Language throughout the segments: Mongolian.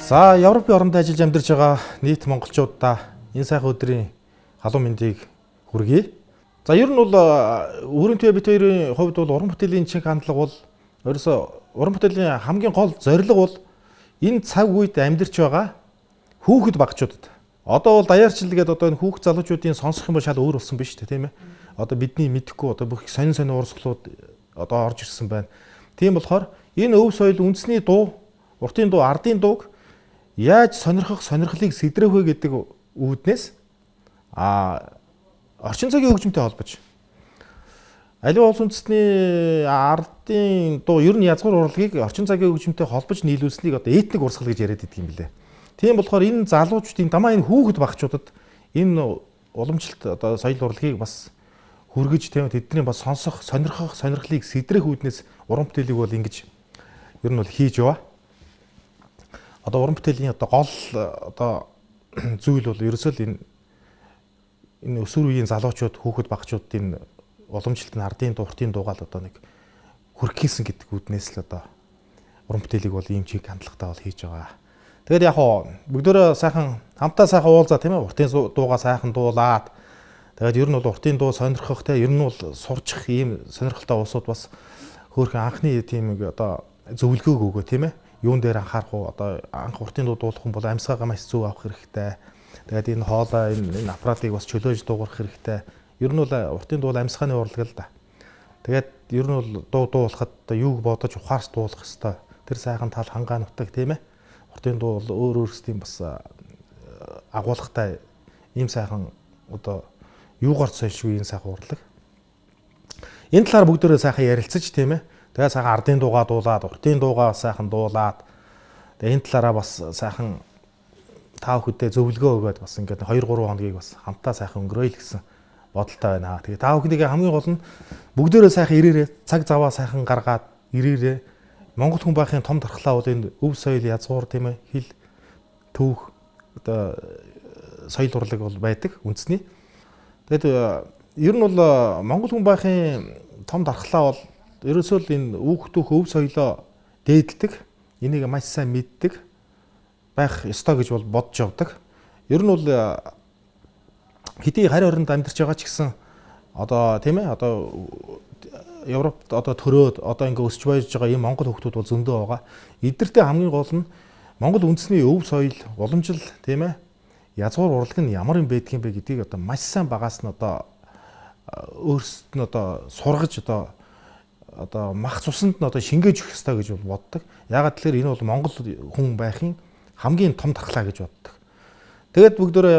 За Европын оронд ажиллаж амьдарч байгаа нийт монголчуудаа энэ сайхан өдрийн халуун мэндийг хүргэе. За ер нь бол өрөөнтэй бит хоёрын хувьд бол уран бүтээлийн чиг хандлага бол ерөөсөө уран бүтээлийн хамгийн гол зорилго бол энэ цаг үед амьдарч байгаа хүүхэд багчуудад. Одоо бол даяарчил гэдэг одоо энэ хүүхд залуучуудын сонсох юм бол шал өөр болсон биз дээ, тийм ээ. Одоо бидний мэдэхгүй одоо бүх сонин урсгалууд одоо орж ирсэн байна. Тийм болохоор энэ өв соёл үндэсний дуу, уртын дуу, ардын дууг яаж сонирхлыг сэдрэх вэ гэдэг үүднээс орчин цагийн хөгжимтэй холбож аливаа улс үндэстний ардын дуу ер нь язгуур урлагийг орчин цагийн хөгжимтэй холбож нийлүүлснийг одоо этник урсгал гэж яриад идэг юм билээ. Тийм болохоор энэ залуучдын дамаа энэ хүүхэд багчуудад энэ уламжлалт одоо соёл урлагийг бас хүргэж тийм тэдний бас сонсох, сонирхлыг сэдрэх үүднээс уран бүтээлийг бол ингэж ер нь бол хийж яваа. Одоо уран бүтээлийн одоо гол одоо зүйл бол ерөөсөө л энэ өсвөр үеийн залуучууд хүүхэд багчуудын уламжлалт нь ардын дуртын дуугаал одоо нэг хүрхийсэн гэдэг үүднээс л одоо уран бүтээлийг бол ийм чиг хандлагатай бол хийж байгаа. Тэгээд яг хоо бүгдөө сайхан хамтаа сайхан уулзаа тийм ээ уртын дуугаа сайхан дуулаад тэгээд ер нь бол уртын дуу сонирхох те ер нь бол сурчих ийм сонирхолтой улсууд бас хөөрхөн анхны тийм одоо зөвлөгөөг өгөө тийм ээ. Юун дээр анхаарах уу одоо анх уртын дуу дуулах юм бол амьсгаагаа маш зөв авах хэрэгтэй. Тэгээд энэ хоолой энэ аппаратыг бас чөлөөж дуугарах хэрэгтэй. Ер нь бол уртын дуу амьсгааны урлаг л да. Тэгээд ер нь бол дуу дуулахад одоо юуг бодож ухаарч дуулах хэрэгтэй. Тэр сайхан тал хангаа нутаг тийм ээ. Уртын дуу бол өөр өөрсдийн бас агуулгатай ийм сайхан одоо юугаар сольшгүй энэ сайхан урлаг. Энэ талаар бүгдөө сайхан ярилцаж тийм ээ. Тэгээ сайхан ардын дуугаа дуулаад, уртын дуугаа сайхан дуулаад тэгээ энэ талаараа бас сайхан тав хөдөө зөвлөгөө өгөөд бас ингээд 2-3 хоногийг бас хамтаа сайхан өнгөрөё л гэсэн бодолтой байна. Тэгээ тав хөдөө хамгийн гол нь бүгдөө сайхан ирээрээ цаг заваа сайхан гаргаад ирээрээ Монгол хүн байхын том дархлаа бол энэ өв соёл язгуур тийм ээ хэл түүх одоо соёл урлаг бол байдаг үндэсний. Тэгээд ер нь бол Монгол хүн байхын том дархлаа бол ерөөсөө л энэ хүүхдүүх өв соёлоо дээдэлдэг, энийг маш сайн мэддэг байх ёстой гэж бол бодож явдаг. Ер нь бол хэдий харь оронд амьдарч байгаа ч гэсэн одоо тийм ээ одоо Европт одоо төрөөд одоо ингээ өсч байж байгаа ийм монгол хүүхдүүд бол зөндөө байгаа. Эдгээртээ хамгийн гол нь монгол үндэсний өв соёл, уламжлал тийм ээ язгуур урлаг нь ямар юм байдгийг бэ гэдгийг одоо маш сайн багаас нь одоо өөрсдөд нь одоо сургаж одоо мах цусанд нь одоо шингээж өгөх ёстой гэж бол боддог. Яагаад тэгэхээр энэ бол монгол хүн байхын хамгийн том дархлаа гэж боддог. Тэгээд бүгдөө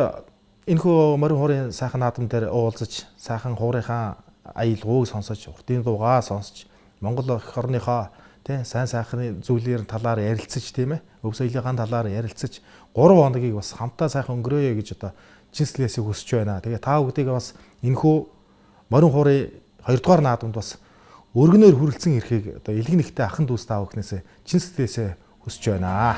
энэхүү морин хуурын сайхан наадам дээр уулзаж, сайхан хуурийнхаа аялгауг сонсож, уртын дуугаа сонсож, Монгол эх орныхоо тий сайн сайхны зүйлээр талаар ярилцаж тийм ээ. Өв соёлын талаар ярилцаж 3 хоногийг бас хамтаа сайхан өнгөрөөе гэж одоо чинслээсээ хүсэж байна. Тэгээ та бүдгийг бас энэхүү морин хуурын 2 дугаар наадамд бас өргөнөөр хүрэлцэн ирэхийг одоо илэг нэгтэй ахын дүүс таа бүхнээсээ чин сэтгэлээсээ хүсэж байна.